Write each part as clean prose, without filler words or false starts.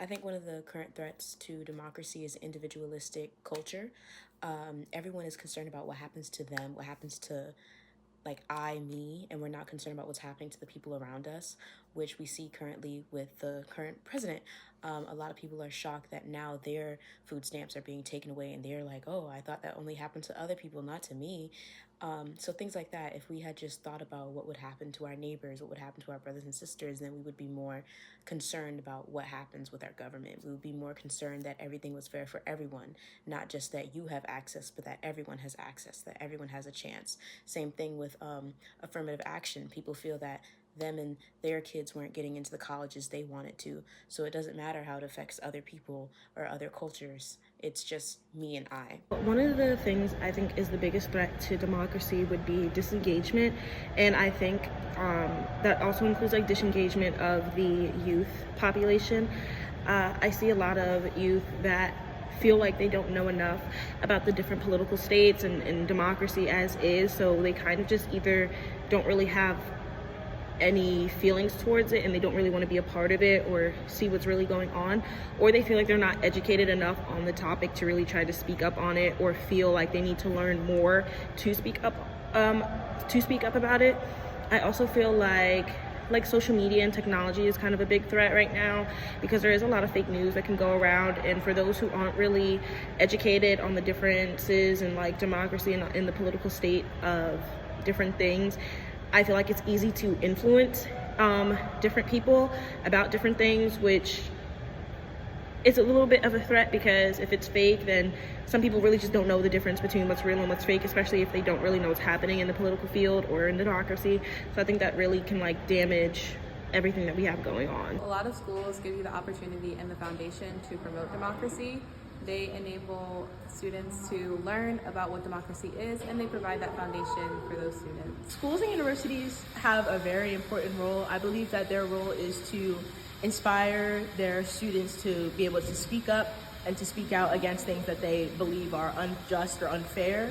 I think one of the current threats to democracy is individualistic culture. Everyone is concerned about what happens to them, what happens to me, and we're not concerned about what's happening to the people around us, which we see currently with the current president. A lot of people are shocked that now their food stamps are being taken away, and they're like, oh, I thought that only happened to other people, not to me. So things like that, if we had just thought about what would happen to our neighbors, what would happen to our brothers and sisters, then we would be more concerned about what happens with our government. We would be more concerned that everything was fair for everyone, not just that you have access, but that everyone has access, that everyone has a chance. Same thing with affirmative action. People feel that them and their kids weren't getting into the colleges they wanted to. So it doesn't matter how it affects other people or other cultures. It's just me and I. One of the things I think is the biggest threat to democracy would be disengagement, and I think that also includes like disengagement of the youth population. I see a lot of youth that feel like they don't know enough about the different political states and democracy as is, so they kind of just either don't really have any feelings towards it and they don't really want to be a part of it or see what's really going on, or they feel like they're not educated enough on the topic to really try to speak up on it, or feel like they need to learn more to speak up about it. I also feel like social media and technology is kind of a big threat right now, because there is a lot of fake news that can go around, and for those who aren't really educated on the differences in like democracy and in the political state of different things, I feel like it's easy to influence different people about different things, which is a little bit of a threat, because if it's fake, then some people really just don't know the difference between what's real and what's fake, especially if they don't really know what's happening in the political field or in democracy. So I think that really can like damage everything that we have going on. A lot of schools give you the opportunity and the foundation to promote democracy. They enable students to learn about what democracy is, and they provide that foundation for those students. Schools and universities have a very important role. I believe that their role is to inspire their students to be able to speak up and to speak out against things that they believe are unjust or unfair.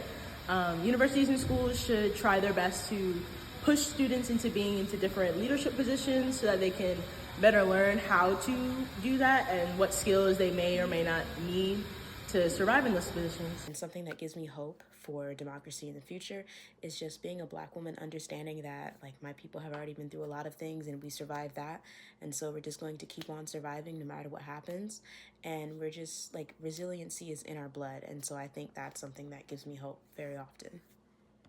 Universities and schools should try their best to push students into being into different leadership positions so that they can better learn how to do that and what skills they may or may not need to survive in those positions. And something that gives me hope for democracy in the future is just being a Black woman, understanding that like my people have already been through a lot of things and we survived that, and so we're just going to keep on surviving no matter what happens, and we're just like, resiliency is in our blood, and so I think that's something that gives me hope very often.